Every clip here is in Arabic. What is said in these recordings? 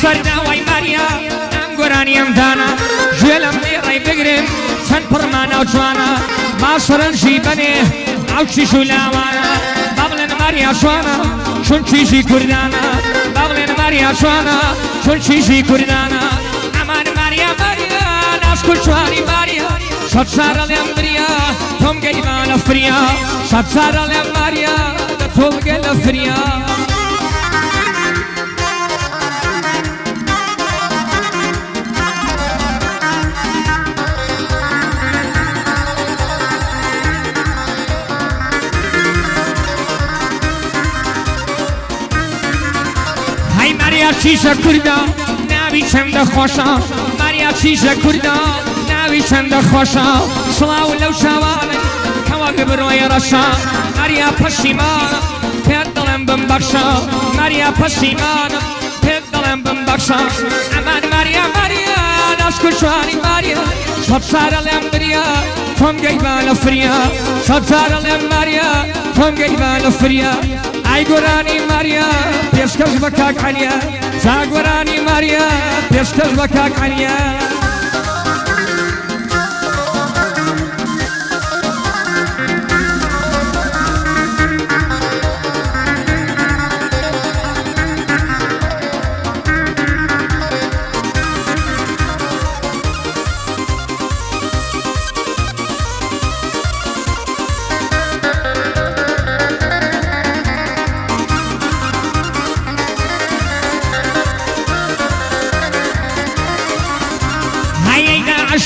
سەرداوای ماریا ئەم گۆرانیم دانا گوێ لەم لێڕێی بگرم چەند پڕمانە و جوانە باشڕەنژی بەنێ ئەو چیش و لاوانە با بڵێن ماریا جوانە چون چیژی کوردانە با بڵێن ماریا جوانە چون چیژی کوردانە ئەمان ماریا ماریا ناسک و جوانی ماریا شەد جارە لێم بریا تۆم گەیما لە فریا شەد جارە لێم ماریا تۆم گە لە فریا ماریا چیژە کووردا ناوی چەندە خۆشە ماریا چیژە کووردا ناوی چەندە خۆشە سڵاو لەو شاوانە کەوا ببڕۆیە ڕەشە ماریا پەشیمانە پێت دڵێم بمبەخشە ماریا پەشیمانە پێت دڵێم بمبەخشە ئەمان ماریا ماریا ناسک و جوانی ماریا شەد جارە لێم بریا تۆم گەیما لە فریا شەد جارە لێم ماریا تۆم گەیما لە فریا ئای گۆرانی ماریا پێشکەش بە کاک عەلیا جا گۆرانی ماریا پێشکەش بە کاک عەلیا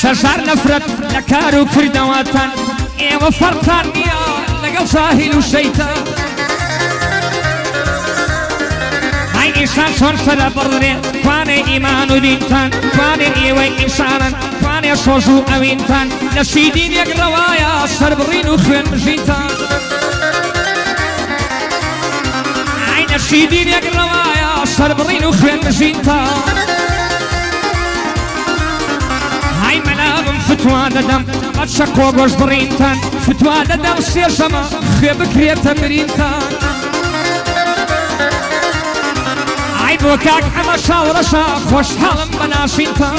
شەژار نەفرەت لە کار و کردەوەتان ئێوە فەرقتان نییە لەگەڵ جاهیل و شەیتان ئای ئینسان چۆن سەرە بڕێ توانێ ئیمان و دینتان توانێ ئێوەی ئینسانن توانێ شۆژ و ئەوینتان لە شیدین یەک ڕەوایە سەربڕین و خوێن بژینتان ئای لە شیدین یەک ڕەوایە سەربڕین و خوێن بژینتان فتوا دەدەم بە شەکۆ گۆشت بڕینتان فتوا دەدەم سێژەمە خوێ بکرێتە برینتان ئای بۆ کاک ئەمە شاوڕەشە خۆشحاڵم بە ناشینتان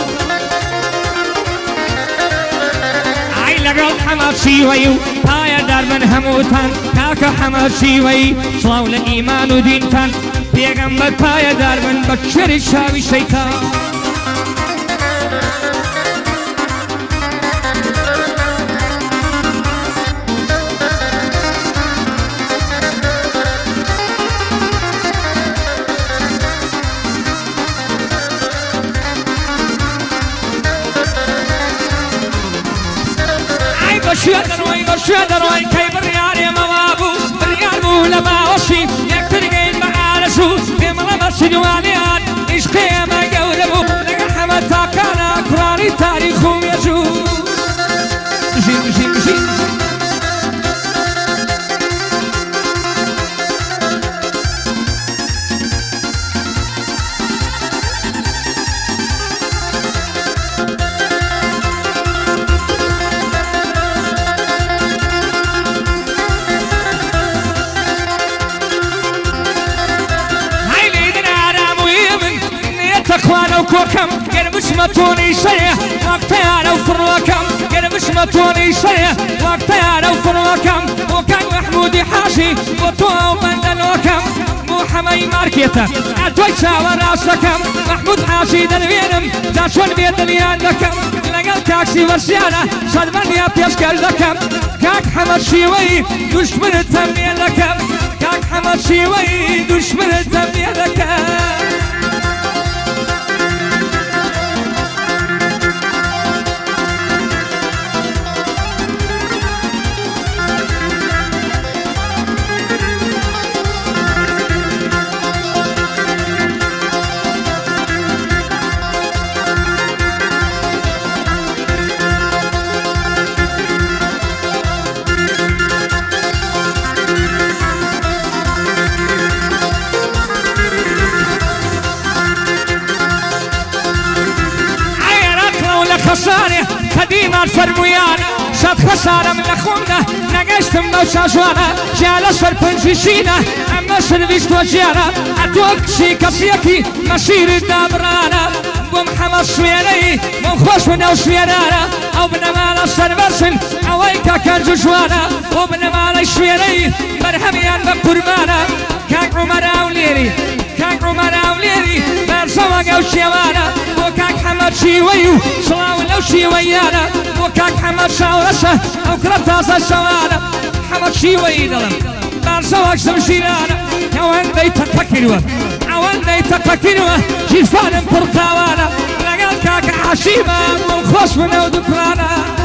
ئای لەگەڵ ئەمە چیوەی و پایەدار من هەمووتان کاکە ئەمە چیوەی سڵاو لە ئیمان و دینتان پێگەمبەر پایەدار من بە کوێری چاوی شەیتان شوێ دەڕۆی کەی بڕیارێمەوا بوو بڕیار بوو لە باوەشی یەکتر گەین بە ئارەش و پێمەڵە بەچی دوانیان عیشقێمە گەورە بوو لەگەڵ هەمە تاکانە کوڕانی تاریخ و مێژوو بژین بژین بژین خوانە و کۆکەم گەر بچمە تۆنی شەیە وەقتەیانە و فڕوەکەم گەر بچمە تۆنی شەیە وەقتەیانە و فڕوەکەم بۆ کاک مەحموودی حاشی بۆ تۆ ئەو بەندەنۆکەم بۆ هەمەی مارکێتە ئەتۆی چاوە ڕاستەکەم مەحموود حاشی دەنوێنم جا چۆن بێدڵیان دەکەم لەگەڵ کاکسی وەرسیانە شەدبەندیا پێشکەش دەکەم کاک حەمەد شیوەی دوشمنت تەمنێ دەکەم کاک حەمەد شیوەی دوشمنت تەمنێ دەکەم خسارة قديما فرميانا شاد خسارة من أخونا نقشتم موشا جوانا جالس فربنجيشينا أما سرفيش توجيانا أتوك شي كسيكي مسير الدابرانا بمحمد سويري مخوش من أو سويرانا أو بنمالا سربسن أويكا كان جوجوانا وبنمالا سويري مرحبيان بقربانا كاك عمر أوليري كاك عمر أوليري برزوك أو شيوانا وكاك حمد شيويو صلاو لو شيويانا وكاك حمد شاورسة أو كرتاسة شوانا حمد شيوي دلم برزوك زمشيرانا يوان ديتا تكينوا يوان ديتا تكينوا جيفان برقاوانا لقال كاك عشيبا من خوش من أو دكرانا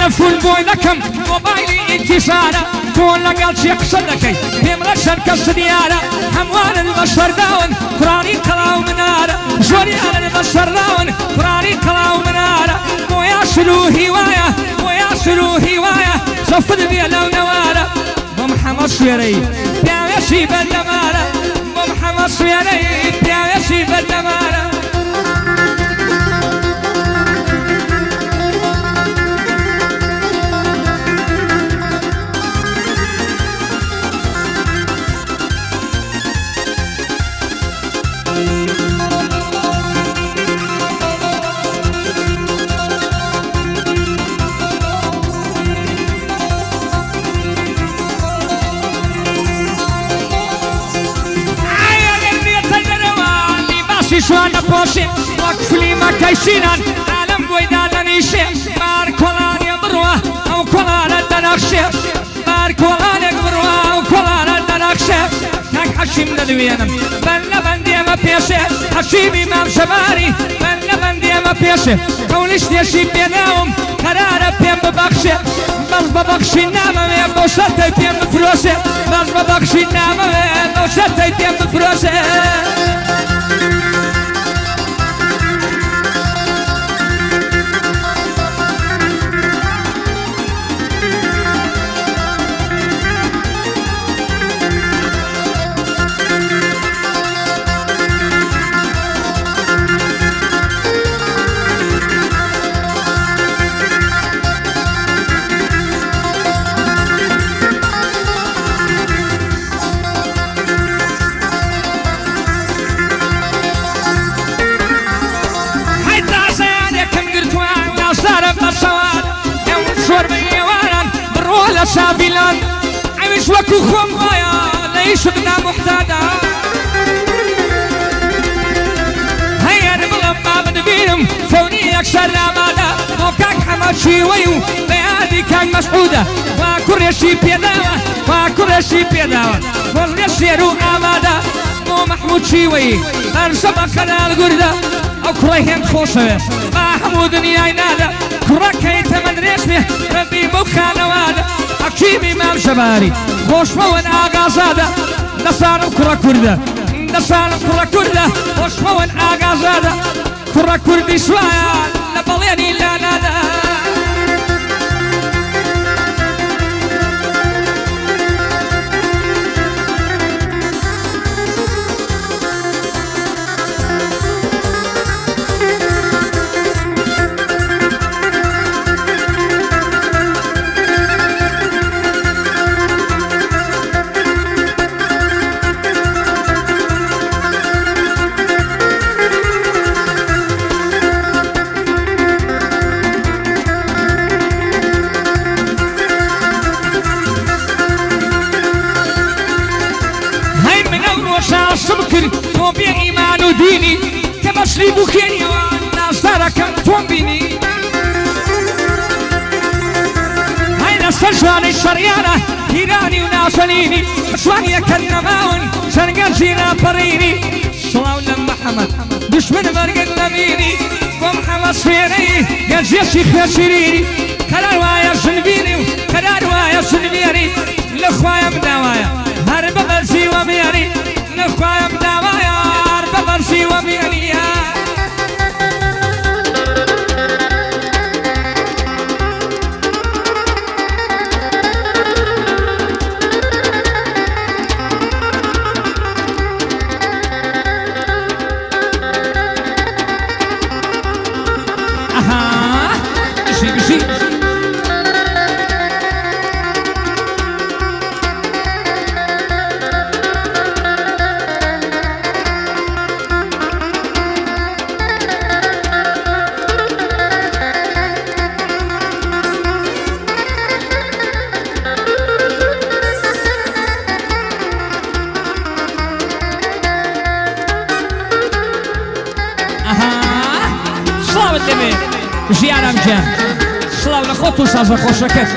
تلفون بوي لكم موبايلي انتصارة كون لقال شيخ صدقي بمرشد كالصديارة هموان البشر داون قراني كلاو منارة جوري على البشر داون قراني كلاو منارة مو ياسلو هواية مو ياسلو هواية صفد بي لو نوارة محمد سويري بيعيشي بالدمارة محمد سويري بيعيشي بالدمارة شوانا بوشي وقفلي ما كيشينان عالم بويدانا نيشي بار كولان يبروه او كولان الدناخشي بار كولان يبروه او كولان الدناخشي كاك حشيم ندوينم بلنا بندي ما بيشي حشيمي مام شباري بلنا بندي ما بيشي قولش ديشي بيناهم قرار بيم ببخشي بس ببخشي نامه بوشتي بيم بفروشي بس ببخشي نامه بوشتي بيم بفروشي شابلان عيش وكو خمايا ليش بنا محتاجا هيا نبغى ما بنبينم فوني اكسر رمادا وكاك حمد شيويو بيادي كاك مسعودة وكل شي بيداوة وكل شي بيداوة وغني السيرو امادا مو محمود شيوي ارسم كنال القردة او كريهن خوصة محمود نياينادا كركي تمن رسمي ربي مخانوادا حكيمي مام شباري خوش موان آقا زادا نصارم كرة كردة نصارم كرة كردة خوش موان آقا زادا كرة كردي سوايا لباليني لا نادا الصبكر وبيع إيمان وديني كمسلي بوكيني والناس تركم تومبيني هاي نستشواني الشريانة هيراني وناسنيني شواني كنماون شنقل زينا بريني صلاة لما محمد دشمن برق لميني ومحمد سويري يجي شيخ يسيريني كرار وايا سلبيني كرار وايا سلبيني لخوایم دوایا هر ببرشی و میاری لخوایم دوایا هر ببرشی و میاری ژیانم جان سڵاو لە خۆت و سازە خۆشەکەت